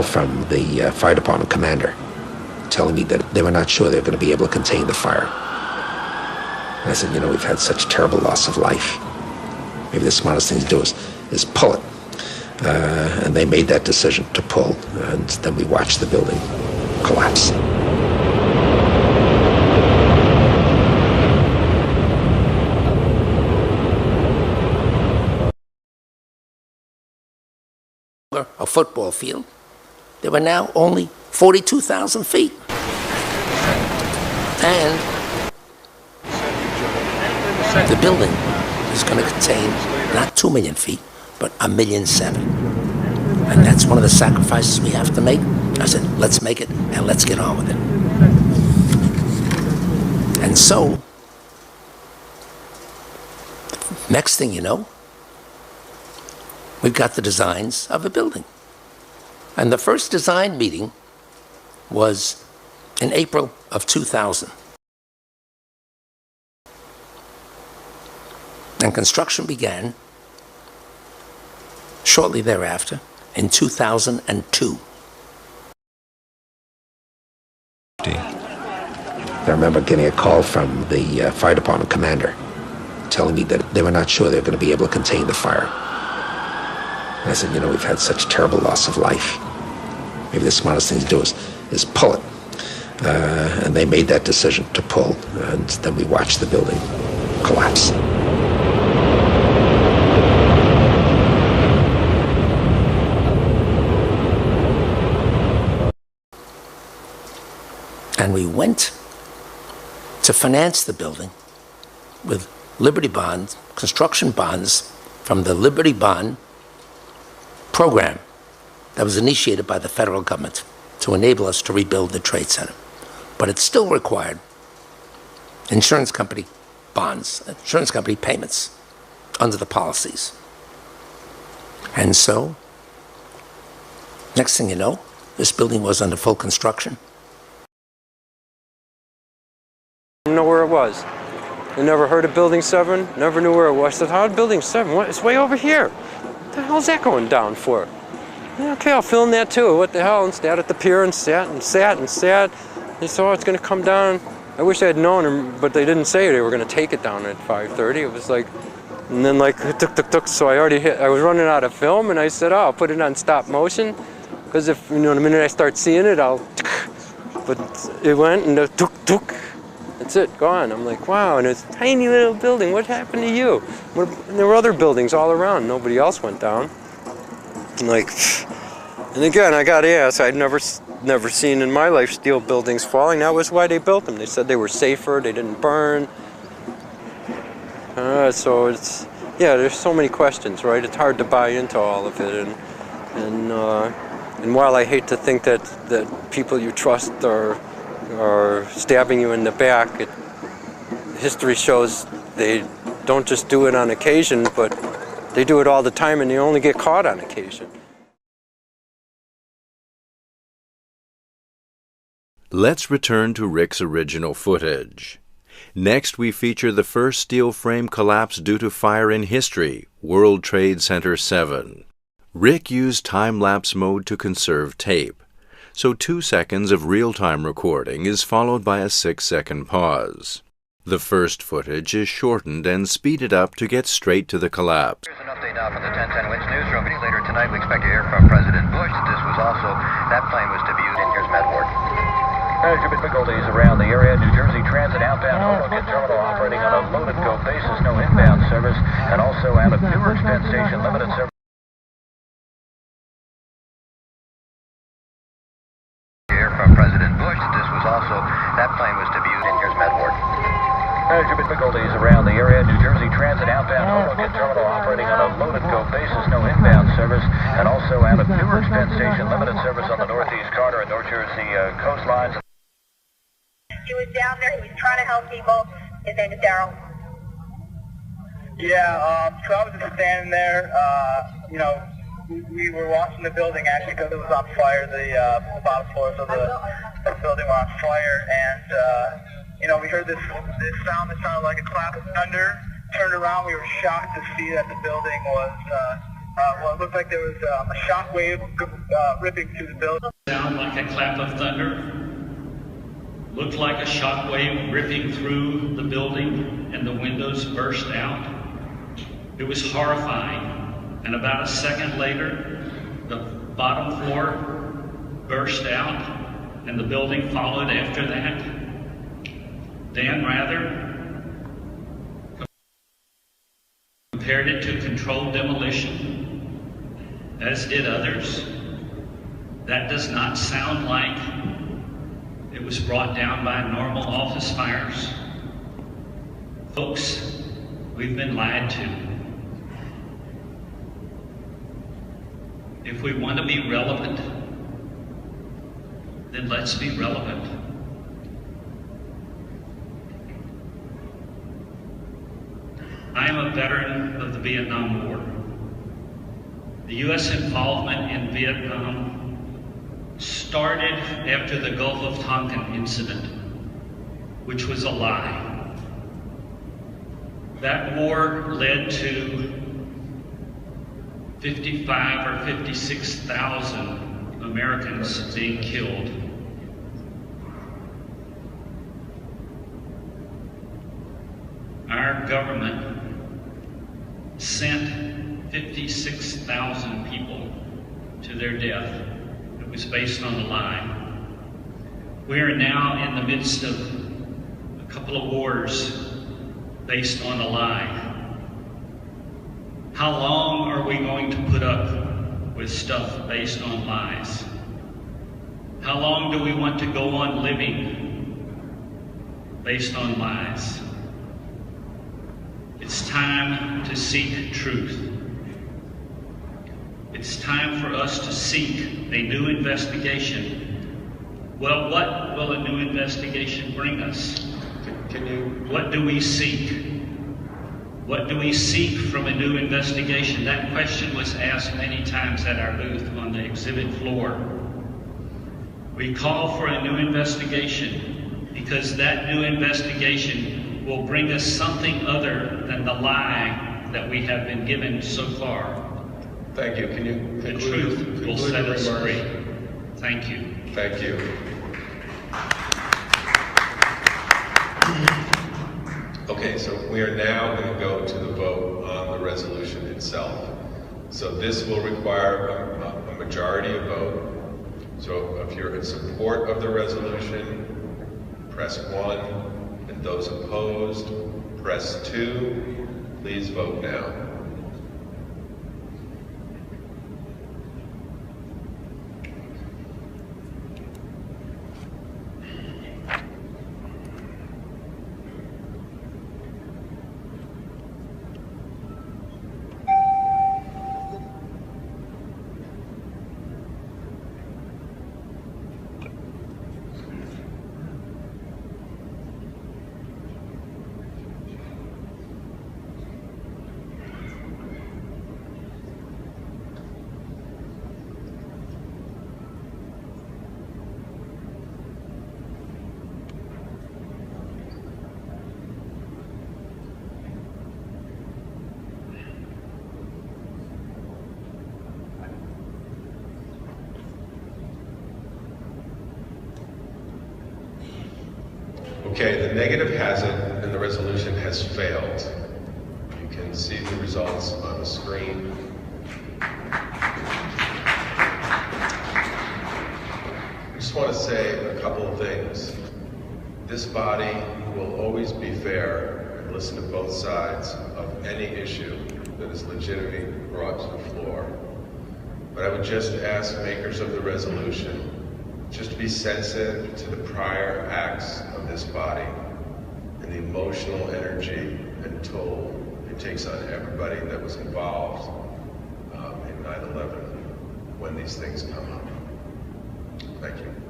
call from the fire department commander telling me that they were not sure they were going to be able to contain the fire. And I said, you know, we've had such terrible loss of life. Maybe the smartest thing to do is pull it. And they made that decision to pull, and then we watched the building collapse. A football field, there were now only 42,000 feet. And the building is going to contain not 2 million feet, but 1.7 million. And that's one of the sacrifices we have to make. I said, let's make it and let's get on with it. And so, next thing you know, we've got the designs of a building. And the first design meeting was in April of 2000. And construction began shortly thereafter in 2002. I remember getting a call from the fire department commander telling me that they were not sure they were going to be able to contain the fire. And I said, you know, we've had such terrible loss of life. Maybe the smartest thing to do is pull it. And they made that decision to pull, and then we watched the building collapse. And we went to finance the building with Liberty bonds, construction bonds from the Liberty Bond program that was initiated by the federal government to enable us to rebuild the Trade Center. But it still required insurance company bonds, insurance company payments under the policies. And so, next thing you know, this building was under full construction. I didn't know where it was. I never heard of Building 7, never knew where it was. I said, how did Building 7? What? It's way over here. What the hell's that going down for? Yeah, okay, I'll film that too. What the hell? And sat at the pier and sat and sat and sat. They said, oh, it's going to come down. I wish I had known, but they didn't say they were going to take it down at 5:30. It was like, and then like, tuk. So I was running out of film, and I said, oh, I'll put it on stop motion. Because if, you know, the minute I start seeing it, but it went and the tuk. That's it, gone. I'm like, wow, and it's a tiny little building. What happened to you? And there were other buildings all around. Nobody else went down. And like, and again, I got asked. I'd never seen in my life steel buildings falling. That was why they built them. They said they were safer. They didn't burn. So it's, yeah, there's so many questions, right? It's hard to buy into all of it. And while I hate to think that people you trust are stabbing you in the back, history shows they don't just do it on occasion, but they do it all the time, and they only get caught on occasion. Let's return to Rick's original footage. Next, we feature the first steel frame collapse due to fire in history, World Trade Center 7. Rick used time-lapse mode to conserve tape, so 2 seconds of real-time recording is followed by a 6-second pause. The first footage is shortened and speeded up to get straight to the collapse. Here's an update now from the 1010 Winds newsroom. Later tonight, we expect to hear from President Bush. That plane was to be used, and here's Matt Ward. Major difficulties around the area. New Jersey Transit outbound Hoboken Terminal operating on a load-and-go basis. No inbound service. And also out of Newark Penn Station, limited service. Hear from President Bush. That plane was to be used, and here's Matt Ward. Major difficulties around the area. New Jersey Transit outbound Hoboken Terminal operating on a load-and-go basis. No inbound service. And also out of Newark Penn Station, limited service on the Northeast Corridor and North Jersey coastlines. He was down there. He was trying to help people. His name is Daryl. Yeah, so I was just standing there. We were watching the building actually because it was on fire. The bottom floors of the building were on fire, and we heard this sound that sounded like a clap of thunder. Turned around, we were shocked to see that the building was Well, it looked like there was a shock wave ripping through the building. Sound like a clap of thunder. Looked like a shock wave ripping through the building and the windows burst out. It was horrifying. And about a second later, the bottom floor burst out and the building followed after that. Dan Rather compared it to controlled demolition, as did others. That does not sound like it was brought down by normal office fires. Folks, we've been lied to. If we want to be relevant, then let's be relevant. I am a veteran of the Vietnam War. The U.S. involvement in Vietnam started after the Gulf of Tonkin incident, which was a lie. That war led to 55 or 56,000 Americans being killed. Our government sent 56,000 people to their death. It was based on a lie. We are now in the midst of a couple of wars based on a lie. How long are we going to put up with stuff based on lies? How long do we want to go on living based on lies? It's time to seek truth. It's time for us to seek a new investigation. Well, what will a new investigation bring us? What do we seek? What do we seek from a new investigation? That question was asked many times at our booth on the exhibit floor. We call for a new investigation because that new investigation will bring us something other than the lie that we have been given so far. Thank you. Can you the truth will set us free. Thank you. Thank you. Okay, so we are now going to go to the vote on the resolution itself. So this will require a majority of vote. So if you're in support of the resolution, press 1. And those opposed, press 2. Please vote now. Okay, the negative has it, and the resolution has failed. You can see the results on the screen. I just want to say a couple of things. This body will always be fair and listen to both sides of any issue that is legitimately brought to the floor. But I would just ask makers of the resolution just to be sensitive to the prior acts of this body and the emotional energy and toll it takes on everybody that was involved in 9/11 when these things come up. Thank you.